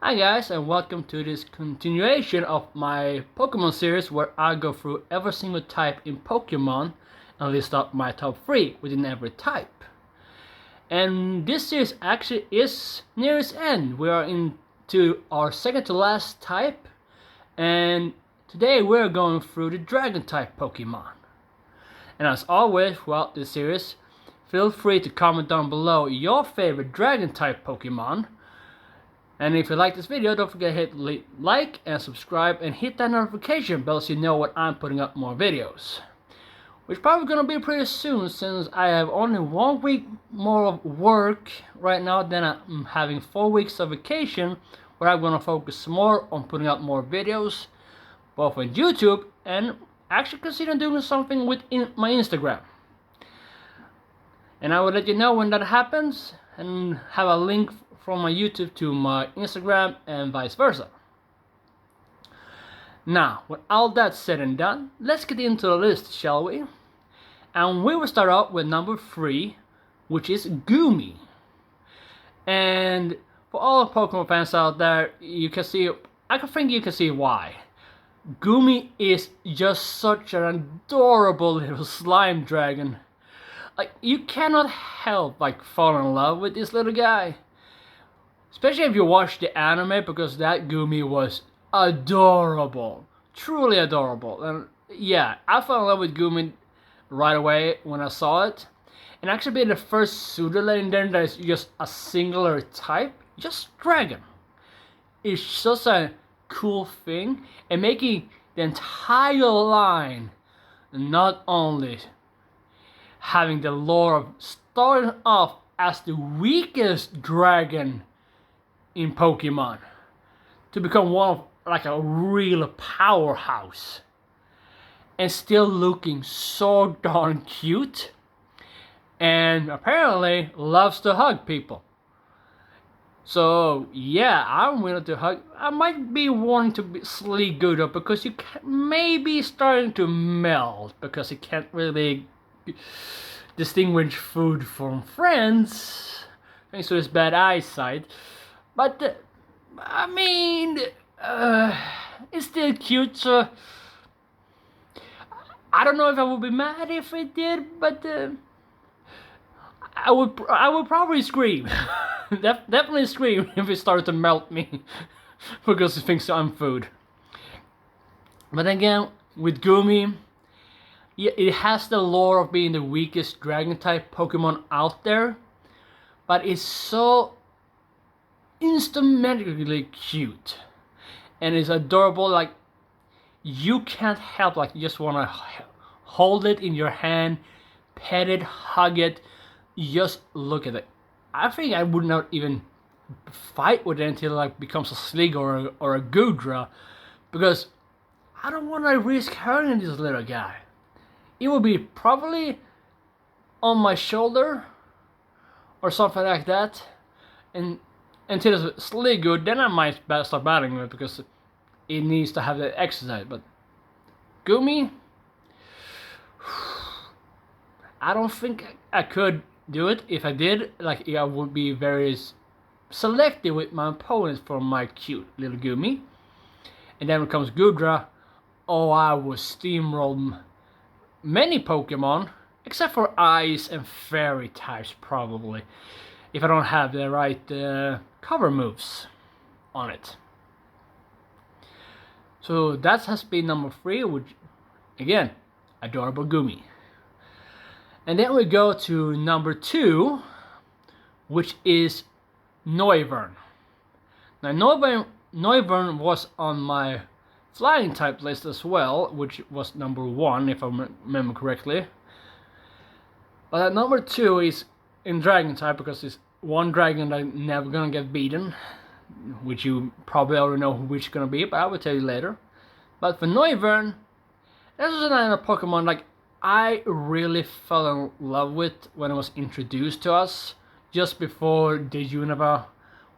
Hi guys, and welcome to this continuation of my Pokemon series where I go through every single type in Pokemon and list up my top 3 within every type. And this series actually is near its end. We are into our second to last type, and today we're going through the Dragon type Pokemon. And as always throughout this series, feel free to comment down below your favorite Dragon type Pokemon. And if you like this video, don't forget to hit like and subscribe and hit that notification bell so you know when I'm putting up more videos. Which probably gonna be pretty soon, since I have only 1 week more of work right now. Then I'm having 4 weeks of vacation where I'm gonna focus more on putting up more videos, both on YouTube and actually considering doing something with my Instagram. And I will let you know when that happens and have a link from my YouTube to my Instagram and vice versa. Now, with all that said and done, let's get into the list, shall we? And we will start out with number 3, which is Goomy. And for all Pokemon fans out there, you can see, I think you can see why. Goomy is just such an adorable little slime dragon. Like, you cannot help fall in love with this little guy. Especially if you watch the anime, because that Goomy was adorable. Truly adorable. And yeah, I fell in love with Goomy right away when I saw it. And actually being the first pseudo legendary that is just a singular type, just dragon. It's such a cool thing. And making the entire line not only having the lore of starting off as the weakest dragon in Pokemon to become one of a real powerhouse and still looking so darn cute, and apparently loves to hug people. So yeah, I'm willing to hug. I might be wanting to be sleep good up because you may be starting to melt because you can't really distinguish food from friends thanks to his bad eyesight. But, I mean, it's still cute, so I don't know if I would be mad if it did, but I would probably scream. Definitely scream if it started to melt me because it thinks I'm food. But again, with Goomy, yeah, it has the lore of being the weakest dragon type Pokemon out there, but it's so instrumentally cute and it's adorable. Like, you can't help, you just want to hold it in your hand, pet it, hug it, just look at it. I think I would not even fight with it until it becomes a Slig or a Goodra, because I don't want to risk hurting this little guy. It would be probably on my shoulder or something like that, and until it's Slig good, then I might start battling it because it needs to have the exercise. But Goomy, I don't think I could do it. If I did, I would be very selective with my opponents for my cute little Goomy. And then when it comes Goodra, oh, I would steamroll many Pokemon, except for Ice and Fairy types probably, if I don't have the right cover moves on it. So that has been number 3, which again, adorable Goomy. And then we go to number 2, which is Noivern. Now Noivern was on my flying type list as well, which was number 1 if I remember correctly. But at number 2 is in dragon type because it's one dragon that never gonna get beaten, which you probably already know which gonna be, but I will tell you later. But for Noivern, this is another Pokemon I really fell in love with when it was introduced to us just before the Unova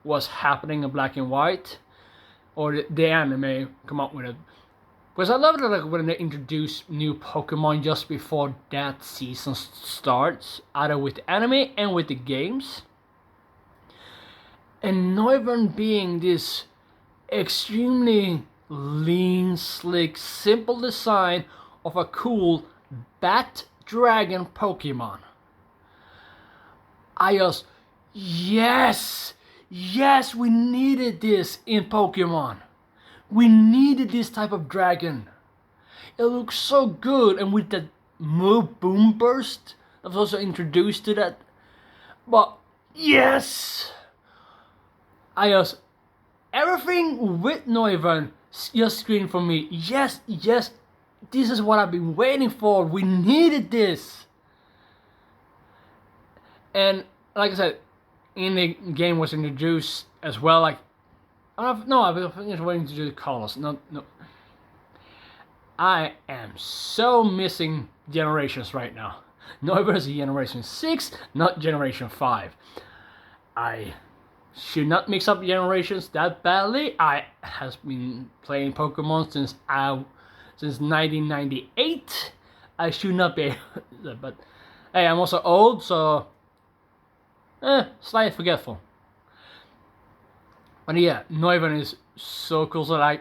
was happening in black and white, or the anime come up with it. Because I love it when they introduce new Pokemon just before that season starts, either with the anime and with the games. And Noivern being this extremely lean, slick, simple design of a cool bat dragon Pokemon. I just, yes, yes, we needed this in Pokemon. We needed this type of dragon. It looks so good, and with that move boom burst that was also introduced to that. But yes, I just, everything with Noivern just screamed for me. Yes, yes, this is what I've been waiting for. We needed this. And like I said, in the game was introduced as well. Like, I've been just waiting to do the colors. No. I am so missing generations right now. Noivern is Generation 6, not Generation 5. I should not mix up generations that badly. I has been playing Pokemon since 1998. I should not be, but hey, I'm also old, so slightly forgetful. But yeah, Noivern is so cool. So I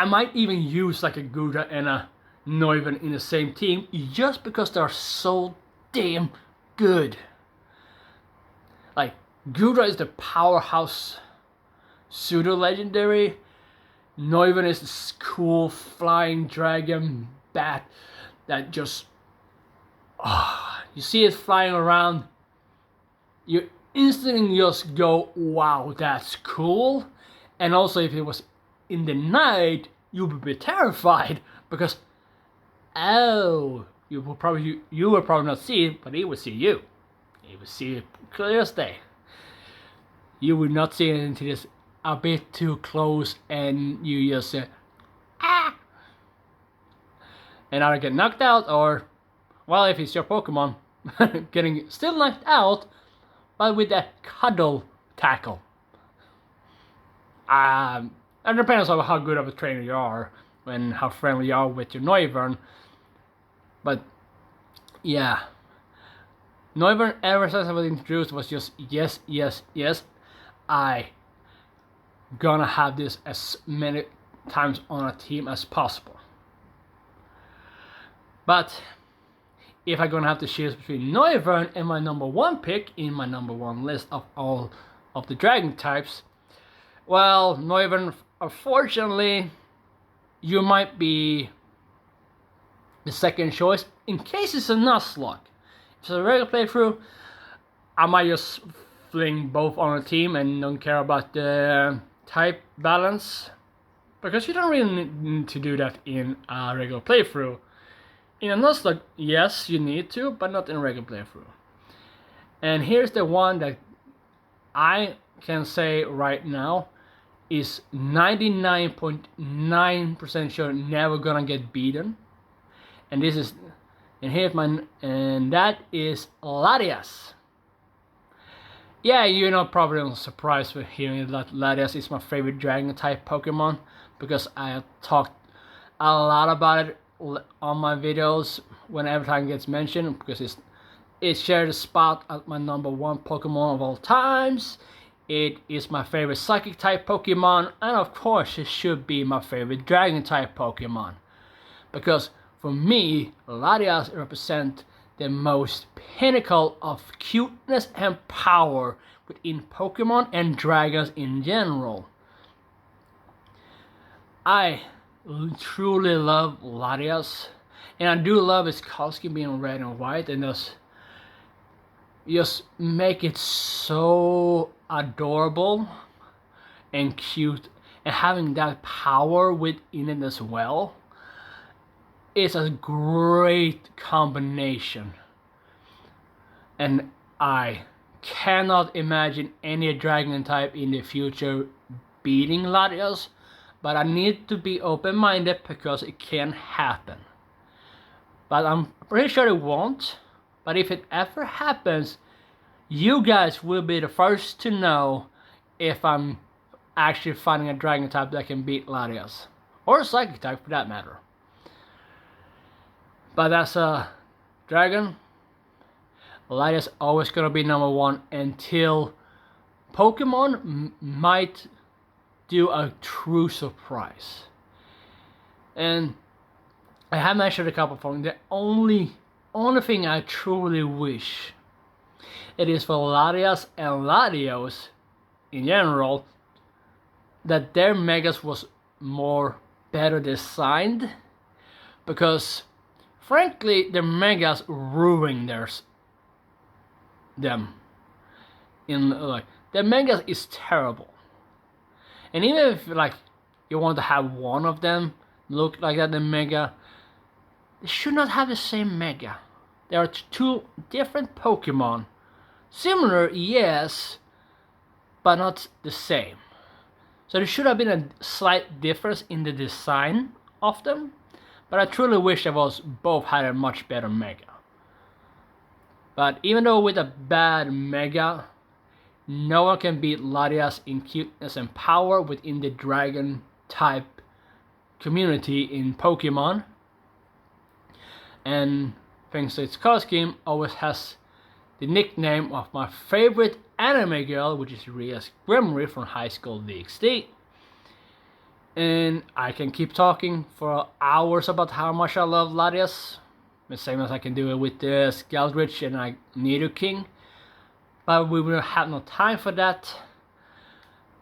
might even use like a Gudra and a Noivern in the same team just because they're so damn good. Like, Gudra is the powerhouse pseudo legendary. Noivern is this cool flying dragon bat that just you see it flying around, you instantly just go, wow, that's cool. And also, if it was in the night, you would be terrified because you will probably not see it, but it would see you. It would see it clear as day. You would not see it until it's a bit too close, and you just say, ah, and either get knocked out, or, well, if it's your Pokemon, getting still knocked out, but with a cuddle tackle. It depends on how good of a trainer you are and how friendly you are with your Noivern. But yeah, Noivern ever since I was introduced was just yes, yes, yes. I gonna have this as many times on a team as possible. But if I'm gonna have to choose between Noivern and my number one pick in my number one list of all of the dragon types, well, Noivern, unfortunately, you might be the second choice in case it's a Nuzlocke. If it's a regular playthrough, I might just fling both on a team and don't care about the type balance, because you don't really need to do that in a regular playthrough. In a Nuzlocke, yes, you need to, but not in a regular playthrough. And here's the one that I can say right now is 99.9% sure never gonna get beaten. And that is Latias. Yeah, you're not probably not surprised with hearing that Latias is my favorite dragon type Pokemon, because I have talked a lot about it on my videos whenever time gets mentioned, because it shares a spot at my number one Pokemon of all times. It is my favorite psychic type Pokemon, and of course it should be my favorite dragon type Pokemon, because for me, Latias represent the most pinnacle of cuteness and power within Pokemon and dragons in general. I truly love Latias, and I do love its costume being red and white, and just make it so adorable and cute, and having that power within it as well. It's a great combination, and I cannot imagine any dragon type in the future beating Latias, but I need to be open-minded because it can happen. But I'm pretty sure it won't. But if it ever happens, you guys will be the first to know if I'm actually finding a dragon type that can beat Latias, or a psychic type for that matter. But as a dragon, Latias always gonna be number one until Pokemon might do a true surprise. And I have mentioned a couple of them. The only thing I truly wish it is for Latias and Latios in general that their Megas was more better designed, because frankly their Megas ruin them in like their Megas is terrible. And even if like you want to have one of them look like that, the Mega, they should not have the same Mega. There are two different Pokemon. Similar, yes, but not the same. So there should have been a slight difference in the design of them. But I truly wish they both had a much better Mega. But even though with a bad Mega, no one can beat Latias in cuteness and power within the Dragon type community in Pokemon. And thanks to its color scheme, always has the nickname of my favorite anime girl, which is Rias Grimry from High School DxD. And I can keep talking for hours about how much I love Latias, the same as I can do it with the Skeldritch and Nidoking. But we will have no time for that.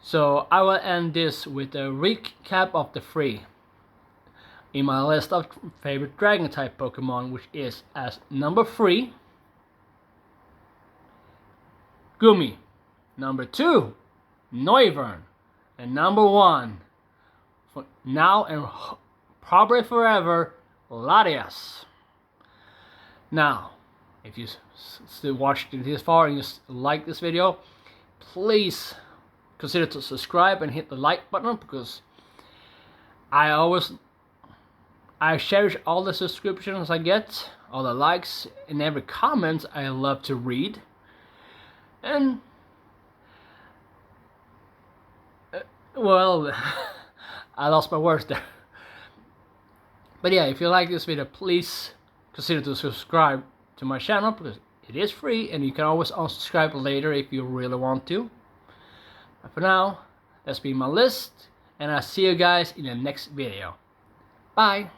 So I will end this with a recap of the 3 in my list of favorite Dragon type Pokemon, which is as number 3, Gumi, number 2, Noivern, and number 1, for now and probably forever, Latias. Now, if you still watched it this far and you like this video, please consider to subscribe and hit the like button, because I cherish all the subscriptions I get, all the likes, and every comment I love to read. And well, I lost my words there. But yeah, if you like this video, please consider to subscribe to my channel, because it is free and you can always unsubscribe later if you really want to. But for now, that's been my list, and I'll see you guys in the next video. Bye!